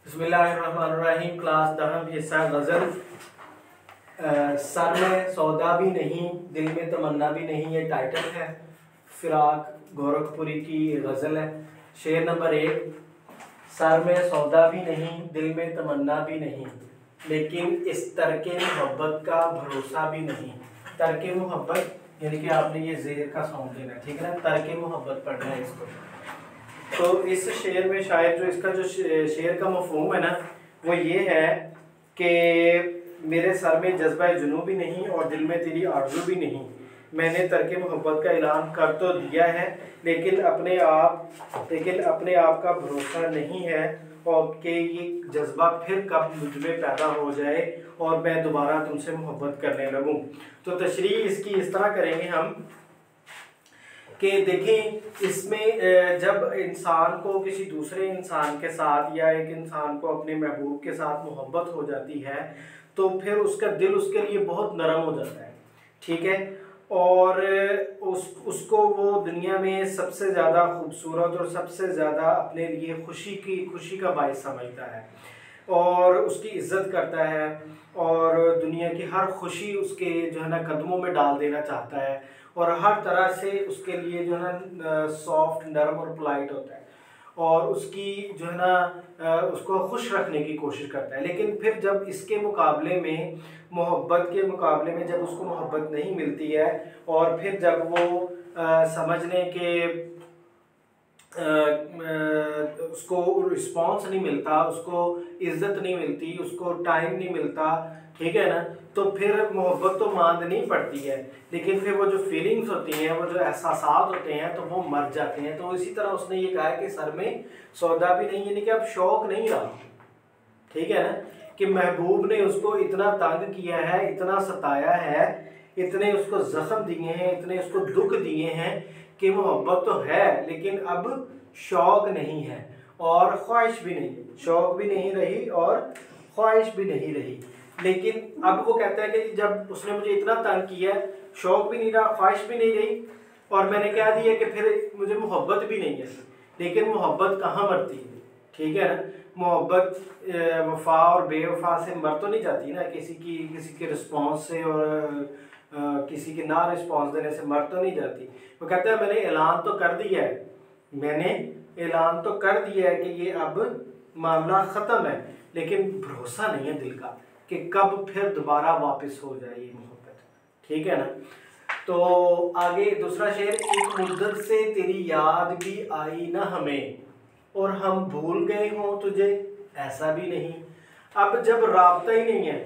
बिस्मिल्लाहिर्रहमानिर्रहीम। क्लास 10 हिस्सा गज़ल। सर में सौदा भी नहीं, दिल में तमन्ना भी नहीं, ये टाइटल है। फिराक गोरखपुरी की गज़ल है। शेर नंबर 1। सर में सौदा भी नहीं, दिल में तमन्ना भी नहीं, लेकिन इस तरके मोहब्बत का भरोसा भी नहीं। तरके मोहब्बत यानी कि आपने ये ज़ेर का साउंड देना है, ठीक है ना। तरके मोहब्बत पढ़ना है इसको। तो इस शेर में शायद जो इसका जो शेर का मफहूम है ना, वो ये है कि मेरे सर में जज्बा जुनून भी नहीं और दिल में तेरी आरज़ू भी नहीं। मैंने तरके मोहब्बत का ऐलान कर तो दिया है, लेकिन अपने आप का भरोसा नहीं है और कि ये जज्बा फिर कब मुझ में पैदा हो जाए और मैं दोबारा तुमसे मोहब्बत करने लगूं। तो तशरीह इसकी इस तरह करेंगे हम कि देखें, इसमें जब इंसान को किसी दूसरे इंसान के साथ या एक इंसान को अपने महबूब के साथ मोहब्बत हो जाती है तो फिर उसका दिल उसके लिए बहुत नरम हो जाता है, ठीक है। और उसको वो दुनिया में सबसे ज़्यादा खूबसूरत और सबसे ज़्यादा अपने लिए खुशी का बायस समझता है और उसकी इज्जत करता है और दुनिया की हर खुशी उसके जो है ना कदमों में डाल देना चाहता है और हर तरह से उसके लिए जो है ना सॉफ्ट, नरम और पोलाइट होता है और उसकी जो है ना उसको खुश रखने की कोशिश करता है। लेकिन फिर जब इसके मुकाबले में मोहब्बत के मुकाबले में जब उसको मोहब्बत नहीं मिलती है और फिर जब वो समझने के उसको रिस्पॉन्स नहीं मिलता, उसको इज्जत नहीं मिलती, उसको टाइम नहीं मिलता, ठीक है ना, तो फिर मोहब्बत तो मांद नहीं पड़ती है, लेकिन फिर वो जो फीलिंग्स होती हैं, वो जो एहसासात होते हैं, तो वो मर जाते हैं। तो इसी तरह उसने ये कहा कि सर में सौदा भी नहीं, यानी कि अब शौक नहीं रहा, ठीक है ना, कि महबूब ने उसको इतना तंग किया है, इतना सताया है, इतने उसको जख्म दिए हैं, इतने उसको दुख दिए हैं कि मोहब्बत तो है लेकिन अब शौक नहीं है और ख्वाहिश भी नहीं, शौक भी नहीं रही और ख्वाहिश भी नहीं रही। लेकिन अब वो कहता है कि जब उसने मुझे इतना तंग किया, शौक भी नहीं रहा, ख्वाहिश भी नहीं रही और मैंने कह दिया कि फिर मुझे मोहब्बत भी नहीं है। लेकिन मोहब्बत कहाँ मरती है, ठीक है ना। मोहब्बत वफा और बेवफा से मर तो नहीं जाती ना, किसी के रिस्पॉन्स से और किसी के ना रिस्पॉन्स देने से मर तो नहीं जाती। वो कहता है मैंने ऐलान तो कर दिया है, मैंने ऐलान तो कर दिया है कि ये अब मामला ख़त्म है, लेकिन भरोसा नहीं है दिल का कि कब फिर दोबारा वापस हो जाए ये मोहब्बत, ठीक है ना। तो आगे दूसरा शेर। एक मुद्दत से तेरी याद भी आई ना हमें और हम भूल गए हों तुझे, ऐसा भी नहीं। अब जब राब्ता ही नहीं है,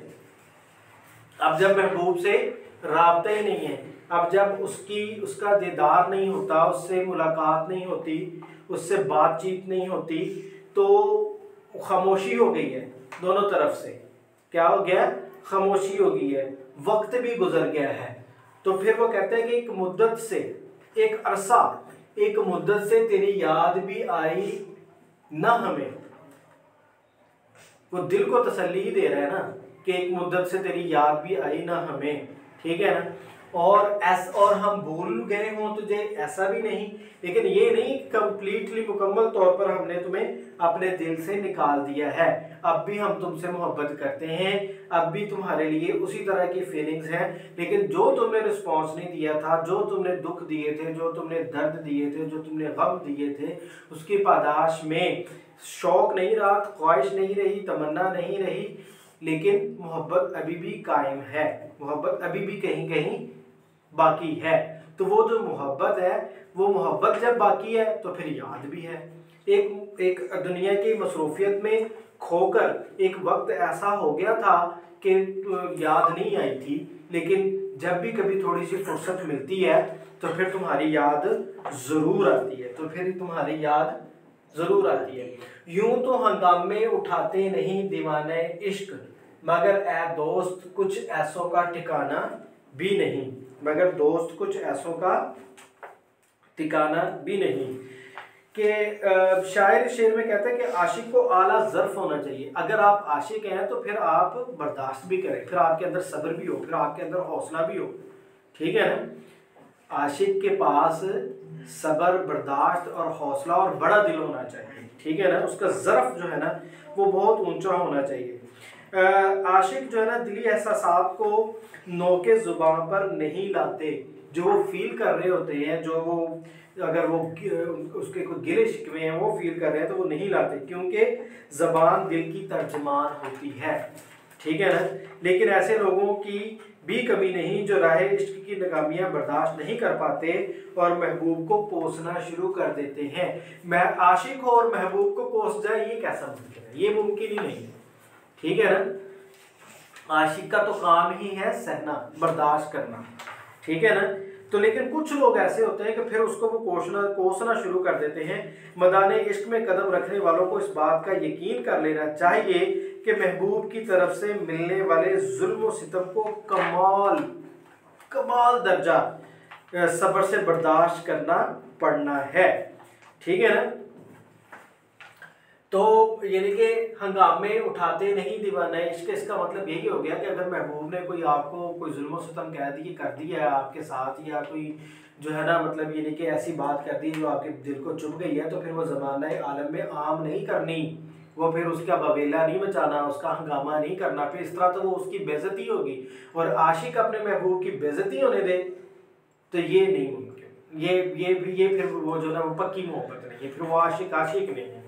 अब जब महबूब से राब्ता ही नहीं है, अब जब उसका दीदार नहीं होता, उससे मुलाकात नहीं होती, उससे बातचीत नहीं होती, तो खामोशी हो गई है दोनों तरफ से। क्या हो गया? खामोशी हो गई है, वक्त भी गुजर गया है। तो फिर वो कहते हैं कि एक मुद्दत से, एक अरसा, एक मुद्दत से तेरी याद भी आई ना हमें। वो दिल को तसल्ली ही दे रहा है ना कि एक मुद्दत से तेरी याद भी आई ना हमें, ठीक है ना। और हम भूल गए हों तुझे, ऐसा भी नहीं। लेकिन ये नहीं कंप्लीटली मुकम्मल तौर पर हमने तुम्हें अपने दिल से निकाल दिया है, अब भी हम तुमसे मोहब्बत करते हैं, अब भी तुम्हारे लिए उसी तरह की फीलिंग्स हैं। लेकिन जो तुमने रिस्पॉन्स नहीं दिया था, जो तुमने दुख दिए थे, जो तुमने दर्द दिए थे, जो तुमने गम दिए थे, उसकी पादाश में शौक नहीं रहा, ख्वाहिश नहीं रही, तमन्ना नहीं रही, लेकिन मोहब्बत अभी भी कायम है, मोहब्बत अभी भी कहीं कहीं बाकी है। तो वो जो मोहब्बत है, वो मोहब्बत जब बाकी है तो फिर याद भी है। एक दुनिया की मसरूफियत में खोकर एक वक्त ऐसा हो गया था कि याद नहीं आई थी, लेकिन जब भी कभी थोड़ी सी फुर्सत मिलती है तो फिर तुम्हारी याद ज़रूर आती है, तो फिर तुम्हारी याद ज़रूर आती है। यूं तो हंगामे उठाते नहीं दीवाने इश्क, मगर ए दोस्त कुछ ऐसों का ठिकाना भी नहीं, मगर दोस्त कुछ ऐसों का ठिकाना भी नहीं। कि शायर शेर में कहते हैं कि आशिक को आला ज़र्फ होना चाहिए। अगर आप आशिक हैं तो फिर आप बर्दाश्त भी करें, फिर आपके अंदर सब्र भी हो, फिर आपके अंदर हौसला भी हो, ठीक है ना। आशिक के पास सब्र, बर्दाश्त और हौसला और बड़ा दिल होना चाहिए, ठीक है ना। उसका ज़र्फ जो है ना वो बहुत ऊंचा होना चाहिए। आशिक जो है ना दिली एहसासात को नोके ज़ुबान पर नहीं लाते, जो वो फील कर रहे होते हैं, जो वो अगर वो उसके कोई गिले शिकवे हैं वो फील कर रहे हैं तो वो नहीं लाते, क्योंकि ज़बान दिल की तर्जमान होती है, ठीक है ना। लेकिन ऐसे लोगों की भी कमी नहीं जो राह इश्क की नाकामियां बर्दाश्त नहीं कर पाते और महबूब को कोसना शुरू कर देते हैं। मैं आशिक हो और महबूब को कोस जाए, ये कैसा मुमकिन है? ये मुमकिन ही नहीं है, ठीक है ना। आशिक का तो काम ही है सहना, बर्दाश्त करना, ठीक है ना। तो लेकिन कुछ लोग ऐसे होते हैं कि फिर उसको वो कोसना शुरू कर देते हैं। मदाने इश्क में कदम रखने वालों को इस बात का यकीन कर लेना चाहिए कि महबूब की तरफ से मिलने वाले जुल्म और सितम को कमाल दर्जा सब्र से बर्दाश्त करना पड़ना है, ठीक है ना। तो यानी कि हंगामे उठाते नहीं दीवाना इश्क, इसका मतलब यही हो गया कि अगर महबूब ने कोई आपको कोई जुल्म सितम कह दी कर दिया है आपके साथ, या कोई जो है ना मतलब यानी कि ऐसी बात कर दी जो आपके दिल को चुभ गई है, तो फिर वो ज़माना आलम में आम नहीं करनी, वो फिर उसका बवेला नहीं मचाना, उसका हंगामा नहीं करना, फिर इस तरह तो वो उसकी बेइज्जती होगी। और आशिक अपने महबूब की बेइज्जती होने दे तो ये नहीं मुमकिन, ये फिर वो जो ना वो पक्की मोहब्बत नहीं है, फिर वो आशिक नहीं है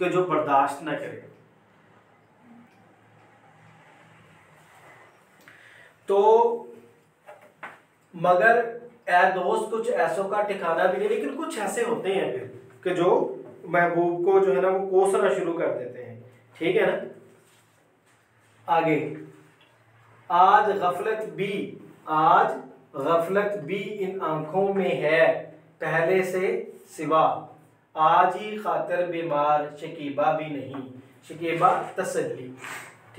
कि जो बर्दाश्त ना करे। तो मगर ए दोस्त कुछ ऐसों का ठिकाना भी नहीं, लेकिन कुछ ऐसे होते हैं फिर कि जो महबूब को जो है ना वो कोसना शुरू कर देते हैं, ठीक है ना। आगे, आज गफलत भी इन आंखों में है पहले से सिवा, आज ही खातर बीमार शकीबा भी नहीं। शकीबा तसल्ली,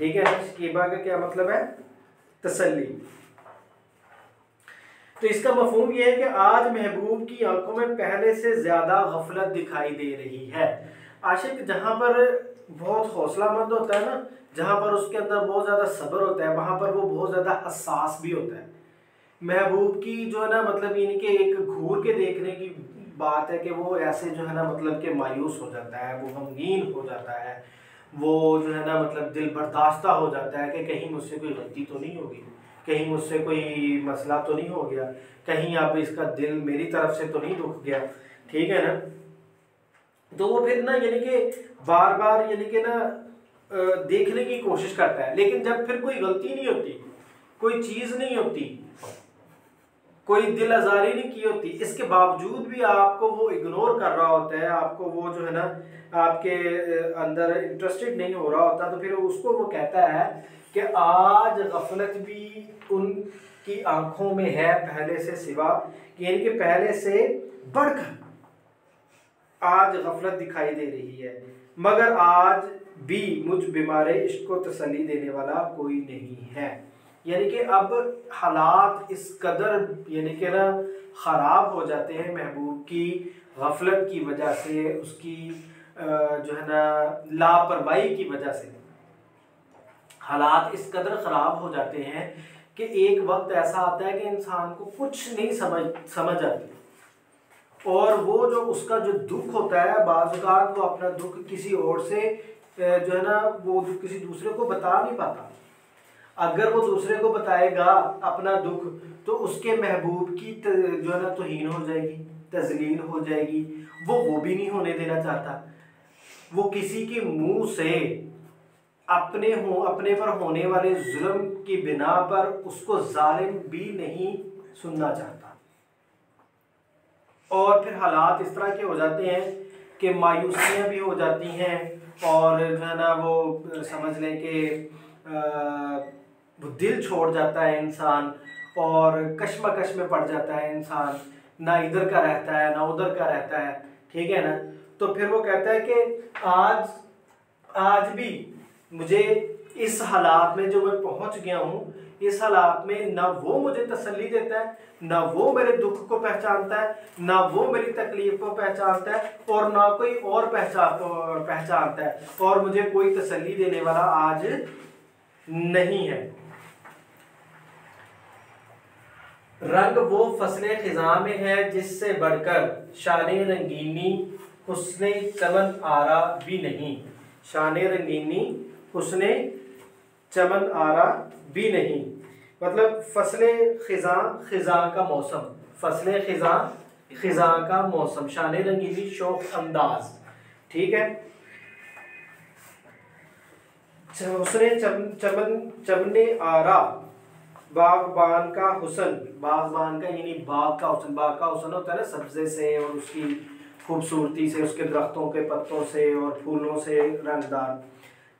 ठीक है ना। शकीबा का क्या मतलब है? तसल्ली। तो इसका मफहूम यह है कि आज महबूब की आंखों में पहले से ज्यादा गफलत दिखाई दे रही है। आशिक जहां पर बहुत हौसलामंद होता है ना, जहां पर उसके अंदर बहुत ज्यादा सब्र होता है, वहां पर वो बहुत ज्यादा हसास भी होता है। महबूब की जो है ना मतलब यानी कि एक घूर के देखने की बात है कि वो ऐसे जो है ना मतलब कि मायूस हो जाता है, वो गमगीन हो जाता है, वो जो है ना मतलब दिल बर्दाश्ता हो जाता है कि कहीं मुझसे कोई गलती तो नहीं होगी, कहीं मुझसे कोई मसला तो नहीं हो गया, कहीं अब इसका दिल मेरी तरफ से तो नहीं दुख गया, ठीक है ना। तो वो फिर ना यानी कि बार बार यानी कि ना देखने की कोशिश करता है, लेकिन जब फिर कोई गलती नहीं होती, कोई चीज़ नहीं होती, कोई दिल आजारी नहीं की होती, इसके बावजूद भी आपको वो इग्नोर कर रहा होता है, आपको वो जो है ना आपके अंदर इंटरेस्टेड नहीं हो रहा होता, तो फिर उसको वो कहता है कि आज गफलत भी उनकी आंखों में है पहले से सिवा, यानी कि पहले से बढ़कर आज गफलत दिखाई दे रही है, मगर आज भी मुझ बीमारे इश्क को तसल्ली देने वाला कोई नहीं है। यानी कि अब हालात इस कदर यानी कि ना ख़राब हो जाते हैं महबूब की गफलत की वजह से, उसकी जो है ना लापरवाही की वजह से हालात इस कदर ख़राब हो जाते हैं कि एक वक्त ऐसा आता है कि इंसान को कुछ नहीं समझ आती, और वो जो उसका जो दुख होता है, बाज़ औक़ात वो अपना दुख किसी और से जो है ना वो किसी दूसरे को बता नहीं पाता। अगर वो दूसरे को बताएगा अपना दुख तो उसके महबूब की जो है ना तौहीन हो जाएगी, तज़लील हो जाएगी, वो भी नहीं होने देना चाहता। वो किसी के मुंह से अपने पर होने वाले जुल्म की बिना पर उसको जालिम भी नहीं सुनना चाहता। और फिर हालात इस तरह के हो जाते हैं कि मायूसियाँ भी हो जाती हैं, और जो है ना वो समझ लें कि वो दिल छोड़ जाता है इंसान, और कश्मकश में पड़ जाता है इंसान, ना इधर का रहता है ना उधर का रहता है, ठीक है ना। तो फिर वो कहता है कि आज भी मुझे इस हालात में जो मैं पहुंच गया हूँ, इस हालात में ना वो मुझे तसल्ली देता है, ना वो मेरे दुख को पहचानता है, ना वो मेरी तकलीफ को पहचानता है, और ना कोई और पहचानता है, और मुझे कोई तसल्ली देने वाला आज नहीं है। रंग वो फसले खिजा में है जिससे बढ़कर शाने रंगीनी हुस्ने चमन आरा भी नहीं। शाने रंगीनी हुस्ने चमन आरा भी नहीं, मतलब फसलें खिज़ां, खिज़ां का मौसम, फसलें खिज़ां, खिज़ां का मौसम, शाने रंगीनी शौक अंदाज, ठीक है। हुस्ने चमन चमने आरा, बागबान का हुस्न, बागबान का यानी बाग का हुस्न, बाग का हुस्न होता है ना सब्जे से और उसकी खूबसूरती से, उसके दरख्तों के पत्तों से और फूलों से रंगदार,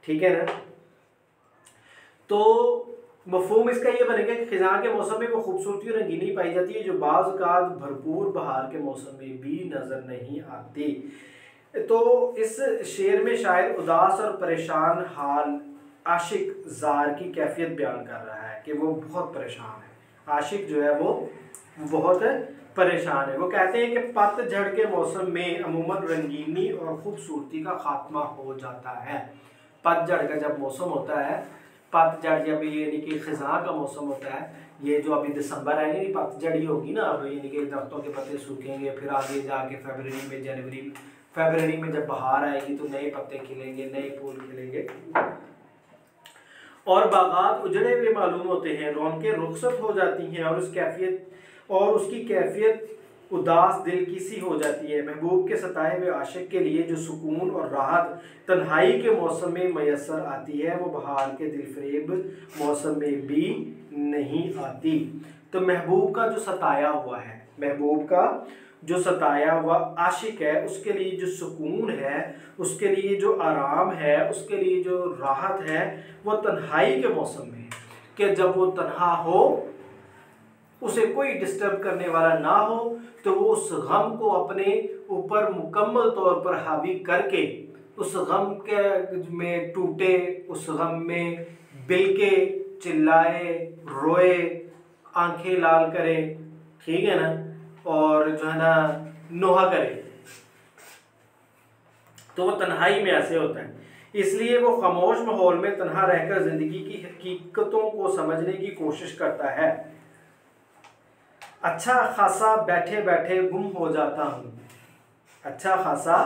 ठीक है ना। तो मफहूम इसका ये बनेगा कि खिज़ां के मौसम में वो खूबसूरती और रंगीनी पाई जाती है जो बाज़ औक़ात भरपूर बहार के मौसम में भी नज़र नहीं आती। तो इस शेर में शायर उदास और परेशान हाल आशिक ज़ार की कैफियत बयान कर रहा है कि वो बहुत परेशान है, आशिक जो है वो बहुत परेशान है। वो कहते हैं कि पतझड़ के मौसम में अमूमन रंगीनी और ख़ूबसूरती का खात्मा हो जाता है। पतझड़ का जब मौसम होता है, पतझड़ जब यानी कि खिज़ां का मौसम होता है, ये जो अभी दिसंबर है यानी पतझड़ ही होगी ना, अब यानी कि दरख्तों के पत्ते सूखेंगे, फिर आगे जाके फरवरी में, जनवरी फरवरी में जब बहार आएगी तो नए पत्ते खिलेंगे, नए फूल खिलेंगे और बागात उजड़े हुए मालूम होते हैं, रौनकें रुखसत हो जाती हैं और उसकी कैफियत उदास दिल की सी हो जाती है। महबूब के सताए हुए आशिक के लिए जो सुकून और राहत तन्हाई के मौसम में मैसर आती है वो बहार के दिलफरेब मौसम में भी नहीं आती। तो महबूब का जो सताया हुआ है, महबूब का जो सताया हुआ आशिक है, उसके लिए जो सुकून है, उसके लिए जो आराम है, उसके लिए जो राहत है वो तन्हाई के मौसम में है कि जब वो तन्हा हो, उसे कोई डिस्टर्ब करने वाला ना हो, तो वो उस गम को अपने ऊपर मुकम्मल तौर पर हावी करके उस गम के में टूटे, उस गम में बिलके, चिल्लाए, रोए, आंखें लाल करे, ठीक है ना, और जो है ना नोहा करे। तो वो तन्हाई में ऐसे होता है, इसलिए वो खामोश माहौल में तन्हा रहकर जिंदगी की हकीकतों को समझने की कोशिश करता है। अच्छा खासा बैठे बैठे गुम हो जाता हूँ, अच्छा खासा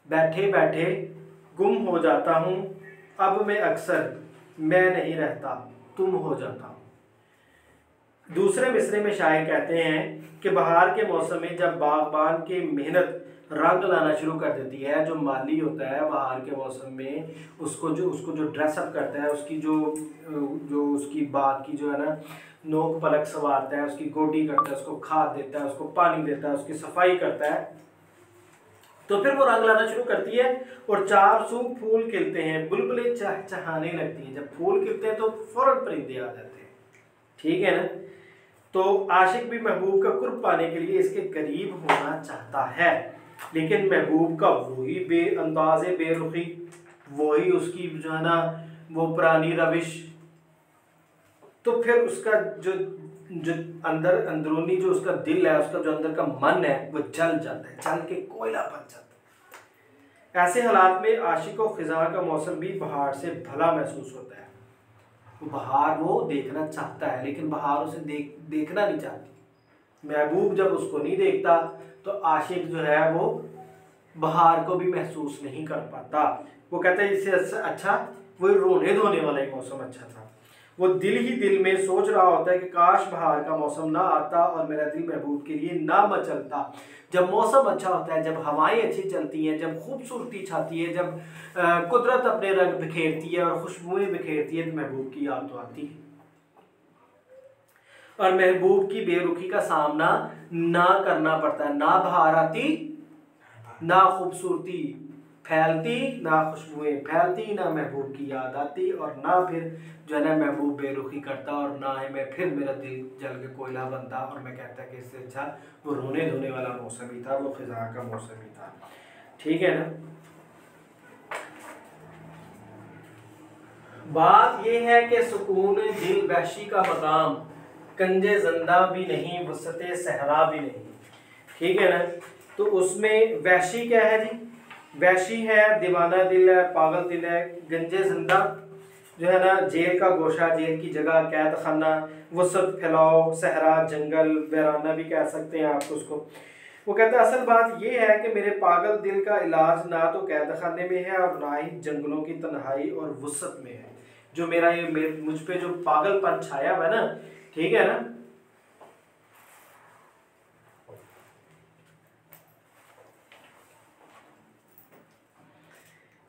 बैठे बैठे गुम हो जाता हूँ, अब मैं अक्सर मैं नहीं रहता तुम हो जाता हूँ। दूसरे मिसरे में शायर कहते हैं कि बहार के मौसम में जब बागबान की मेहनत रंग लाना शुरू कर देती है, जो माली होता है बहार के मौसम में उसको जो ड्रेसअप करता है, उसकी जो उसकी बाग की जो है ना नोक पलक संवारता है, उसकी गोडी करता है, उसको खाद देता है, उसको पानी देता है, उसकी सफाई करता है, तो फिर वो रंग लाना शुरू करती है और चार सू फूल खिलते हैं, बुलबुलें चहचहाने लगती हैं। जब फूल खिलते हैं तो फौरन परिंदे आ जाते हैं, ठीक है ना। तो आशिक भी महबूब का कुर्ब पाने के लिए इसके करीब होना चाहता है, लेकिन महबूब का वही बेअंदाज़े बेरुखी, वही उसकी जो है ना वो पुरानी रविश, तो फिर उसका जो अंदरूनी जो उसका दिल है, उसका जो अंदर का मन है वो जल जाता है, जल के कोयला बन जाता है। ऐसे हालात में आशिक और खिज़ां का मौसम भी बहार से भला महसूस होता है। बहार वो देखना चाहता है लेकिन बहार उसे देखना नहीं चाहती। महबूब जब उसको नहीं देखता तो आशिक जो है वो बहार को भी महसूस नहीं कर पाता। वो कहता है इससे अच्छा वो रोने धोने वाला ही मौसम अच्छा था। वो दिल ही दिल में सोच रहा होता है कि काश बहार का मौसम ना आता और मेरा दिल महबूब के लिए ना मचलता। जब मौसम अच्छा होता है, जब हवाएं अच्छी चलती हैं, जब खूबसूरती छाती है, जब कुदरत अपने रंग बिखेरती है और खुशबुएं बिखेरती है, तो महबूब की याद तो आती है और महबूब की बेरुखी का सामना ना करना पड़ता है। ना बहार आती, ना खूबसूरती फैलती, ना खुशबुएं फैलती, ना महबूब की याद आती और ना फिर जो है ना महबूब बेरुखी करता और ना ही मैं फिर मेरा दिल जल के कोयला बनता और मैं कहता कि इससे अच्छा वो रोने धोने वाला मौसम ही था, वो खिज़ां का मौसम ही था, ठीक है ना। बात ये है कि सुकून दिल वहशी का मकाम, कंजे ज़िंदा भी नहीं, वसते सहरा भी नहीं, ठीक है ना। तो उसमें वहशी क्या है जी, वहशी है दीवाना दिल है, पागल दिल है। गंजे जिंदा जो है ना जेल का गोशा, जेल की जगह, कैद खाना, वसत फैलाओ, सहरा जंगल, वीराना भी कह सकते हैं आप उसको। वो कहता है असल बात ये है कि मेरे पागल दिल का इलाज ना तो कैद खाने में है और ना ही जंगलों की तन्हाई और वुसअत में है। जो मेरा ये मुझ पे जो पागलपन छाया हुआ है ना, ठीक है ना,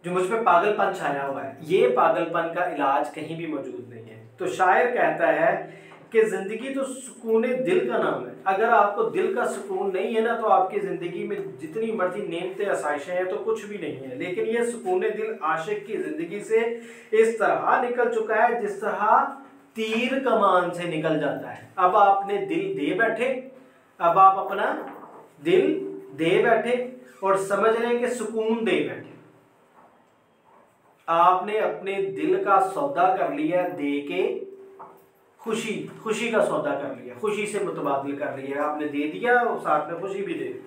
जो मुझ पे पागलपन छाया हुआ है, ये पागलपन का इलाज कहीं भी मौजूद नहीं है। तो शायर कहता है कि जिंदगी तो सुकून दिल का नाम है। अगर आपको दिल का सुकून नहीं है ना, तो आपकी जिंदगी में जितनी मर्जी नेमतें आसाइशें हैं तो कुछ भी नहीं है। लेकिन ये सुकून दिल आशिक की जिंदगी से इस तरह निकल चुका है जिस तरह तीर कमान से निकल जाता है। अब आपने दिल दे बैठे, अब आप अपना दिल दे बैठे और समझ रहे कि सुकून दे बैठे। आपने अपने दिल का सौदा कर लिया, दे के खुशी का सौदा कर लिया, खुशी से मुतबादिल कर लिया, आपने दे दिया और साथ में खुशी भी दे दी।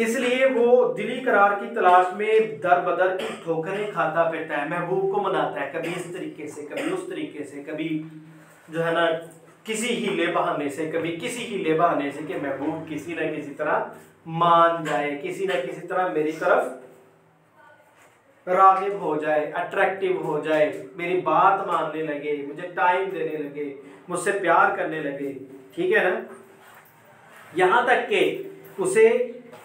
इसलिए वो दिली करार की तलाश में दर बदर की ठोकरें खाता फिरता है, महबूब को मनाता है, कभी इस तरीके से, कभी उस तरीके से, कभी जो है ना किसी हीले बहाने से, कभी किसी हीले बहाने से कि महबूब किसी न किसी तरह मान जाए, किसी न किसी तरह मेरी तरफ रागिब हो जाए, अट्रैक्टिव हो जाए, मेरी बात मानने लगे, मुझे टाइम देने लगे, मुझसे प्यार करने लगे, ठीक है ना। यहां तक कि उसे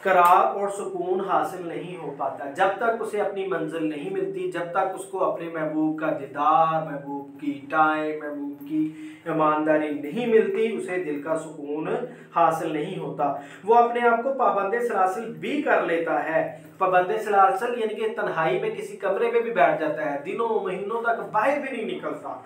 करार और सुकून हासिल नहीं हो पाता जब तक उसे अपनी मंजिल नहीं मिलती, जब तक उसको अपने महबूब का दीदार, महबूब की टाइम, महबूब की ईमानदारी नहीं मिलती, उसे दिल का सुकून हासिल नहीं होता। वो अपने आप को पाबंदे सलासिल भी कर लेता है। पाबंदे सलासिल यानी कि तन्हाई में किसी कमरे में भी बैठ जाता है, दिनों महीनों तक बाहर भी नहीं निकलता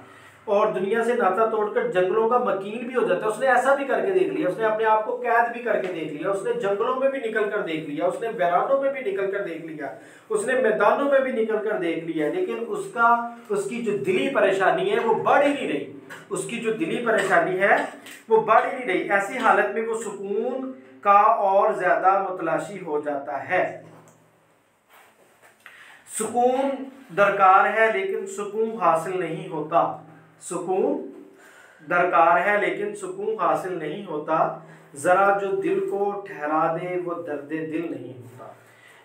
और दुनिया से नाता तोड़कर जंगलों का मकीन भी हो जाता है। उसने ऐसा भी करके देख लिया, उसने अपने आप को कैद भी करके देख लिया, उसने जंगलों में भी निकल कर देख लिया, उसने वीरानों में भी निकल कर देख लिया, उसने मैदानों में भी निकल कर देख लिया, लेकिन उसकी जो दिली परेशानी है वो बढ़ ही नहीं रही। उसकी जो दिली परेशानी है वो बढ़ ही नहीं रही। ऐसी हालत में वो सुकून का और ज्यादा मुतलाशी हो जाता है। सुकून दरकार है लेकिन सुकून हासिल नहीं होता। सुकून दरकार है लेकिन सुकून हासिल नहीं होता। जरा जो दिल को ठहरा दे वो दर्द दिल नहीं होता।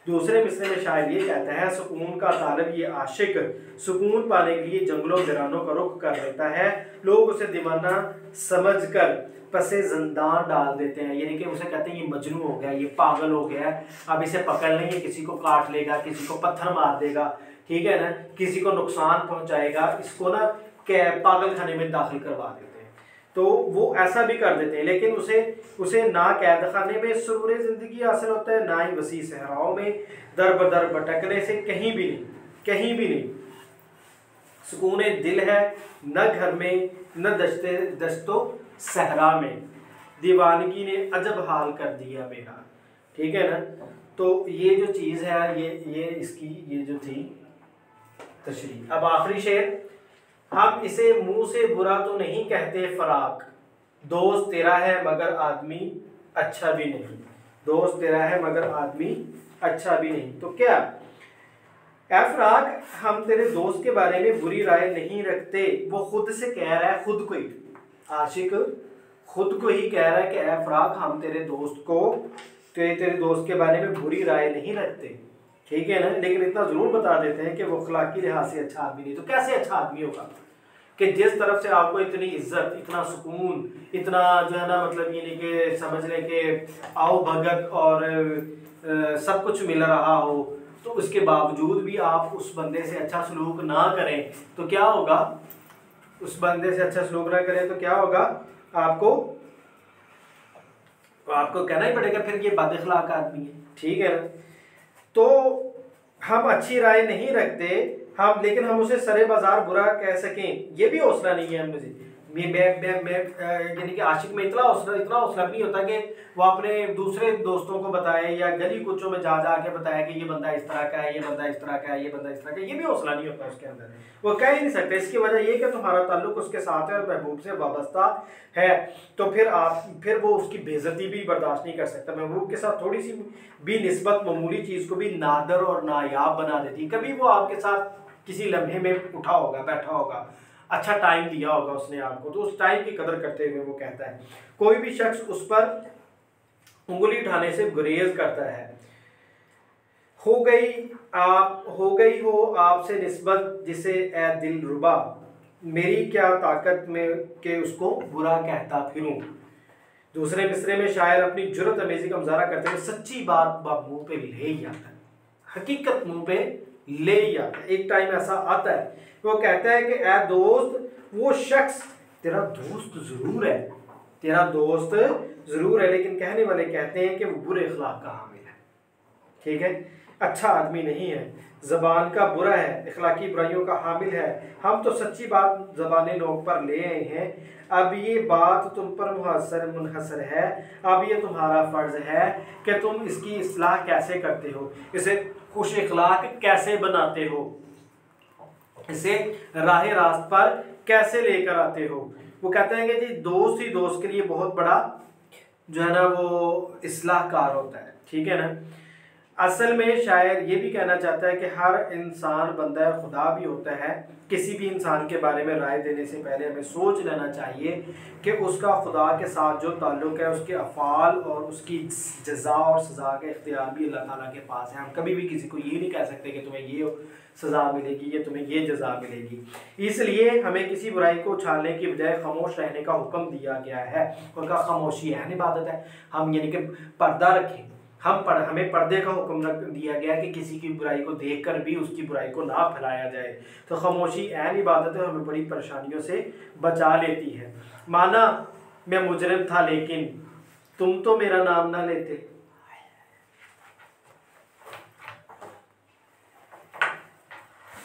दूसरे मिसरे में शायद ये कहता है, सुकून का तालिब ये आशिक सुकून पाने के लिए जंगलों वीरानों का रुख कर लेता है। लोग उसे दीवाना समझकर पसे जिंदान डाल देते हैं, यानी कि उसे कहते हैं ये मजनू हो गया, ये पागल हो गया, अब इसे पकड़ लेंगे, किसी को काट लेगा, किसी को पत्थर मार देगा, ठीक है ना, किसी को नुकसान पहुंचाएगा, इसको ना पागल खाने में दाखिल करवा देते हैं। तो वो ऐसा भी कर देते हैं, लेकिन उसे ना कैद खाने में सुरूर जिंदगी हासिल होता है, ना ही वसी सहराओं में दर बदर भटकने से, कहीं भी नहीं, कहीं भी नहीं। सुकून दिल है न घर में न दस्तो सहरा में, दीवानगी ने अजब हाल कर दिया मेरा, ठीक है ना। तो ये जो चीज़ है ये इसकी ये जो थी तशरीह। अब आखिरी शेर, हम इसे मुंह से बुरा तो नहीं कहते फराक, दोस्त तेरा है मगर आदमी अच्छा भी नहीं, दोस्त तेरा है मगर आदमी अच्छा भी नहीं। तो क्या ए फराक, हम तेरे दोस्त के बारे में बुरी राय नहीं रखते। वो खुद से कह रहा है, खुद को ही, आशिक खुद को ही कह रहा है कि ए फराक, हम तेरे दोस्त के बारे में बुरी राय नहीं रखते, ठीक है ना, लेकिन इतना जरूर बता देते हैं कि वो अखलाकी लिहाज से अच्छा आदमी नहीं। तो कैसे अच्छा आदमी होगा कि जिस तरफ से आपको इतनी इज्जत, इतना सुकून, इतना जो है ना मतलब ये नहीं कि समझ लें कि आओ भगत और सब कुछ मिल रहा हो, तो उसके बावजूद भी आप उस बंदे से अच्छा सलूक ना करें तो क्या होगा? उस बंदे से अच्छा सलूक ना करें तो क्या होगा? आपको कहना ही पड़ेगा फिर ये बदअखलाक आदमी है, ठीक है ना। तो हम अच्छी राय नहीं रखते, लेकिन हम उसे सरे बाजार बुरा कह सकें ये भी हौसला नहीं है मुझे। यानी कि आशिक में इतना हौसला नहीं होता कि वो अपने दूसरे दोस्तों को बताए या गली कुचों में जा के बताए कि ये बंदा इस तरह का है, ये बंदा इस तरह का है, ये बंदा इस तरह का है, ये भी हौसला नहीं होता उसके अंदर। वो कह ही नहीं सकते। इसकी वजह ये कि तुम्हारा ताल्लुक उसके साथ है और महबूब से वाबस्ता है, तो फिर वो उसकी बेइज्जती भी बर्दाश्त नहीं कर सकता। महबूब के साथ थोड़ी सी भी निस्बत मामूली चीज़ को भी नादर और नायाब बना देती। कभी वो आपके साथ किसी लम्हे में उठा होगा, बैठा होगा, अच्छा टाइम दिया होगा उसने आपको, तो उस टाइम की कदर करते हुए वो कहता है कोई भी शख्स उस पर उंगली उठाने से गुरेज करता है। हो गई हो आपसे निस्बत जिसे ए दिल रुबा, मेरी क्या ताकत में के उसको बुरा कहता फिरूं। दूसरे मिसरे में शायर अपनी जुर्रत अमेज़ी का मुजाहरा करते हुए सच्ची बात मुंह पे ले ही आता है, हकीकत मुंह पे ले ही आता है। एक टाइम ऐसा आता है वो कहता है कि ए दोस्त, वो शख्स तेरा दोस्त जरूर है, तेरा दोस्त जरूर है, लेकिन कहने वाले कहते हैं कि वो बुरे अखलाक का हामिल है। ठीक है, अच्छा आदमी नहीं है, ज़बान का बुरा है, इखलाकी बुराइयों का हामिल है। हम तो सच्ची बात ज़बानी नोक पर ले आए हैं, अब ये बात तुम पर मुनहसर है, अब ये तुम्हारा फ़र्ज़ है कि तुम इसकी इस्लाह कैसे करते हो, इसे खुश इखलाक कैसे बनाते हो, इसे राह रास्त पर कैसे लेकर आते हो। वो कहते हैं कि जी दोस्त ही दोस्त के लिए बहुत बड़ा जो है ना वो इस्लाहकार होता है। ठीक है ना। असल में शायर ये भी कहना चाहता है कि हर इंसान बंदा खुदा भी होता है। किसी भी इंसान के बारे में राय देने से पहले हमें सोच लेना चाहिए कि उसका खुदा के साथ जो ताल्लुक़ है, उसके अफ़ाल और उसकी जज़ा और सज़ा के इख्तियार भी अल्लाह ताला के पास है। हम कभी भी किसी को ये नहीं कह सकते कि तुम्हें ये सज़ा मिलेगी या तुम्हें ये जज़ा मिलेगी। इसलिए हमें किसी बुराई को उछालने की बजाय खामोश रहने का हुक्म दिया गया है। उनका खामोशी है इबादत है। हम यानी कि पर्दा रखें, हमें पर्दे का हुक्म दिया गया है कि किसी की बुराई को देखकर भी उसकी बुराई को ना फैलाया जाए। तो खामोशी ऐन इबादत है, हमें बड़ी परेशानियों से बचा लेती है। माना मैं मुजरिम था लेकिन तुम तो मेरा नाम ना लेते,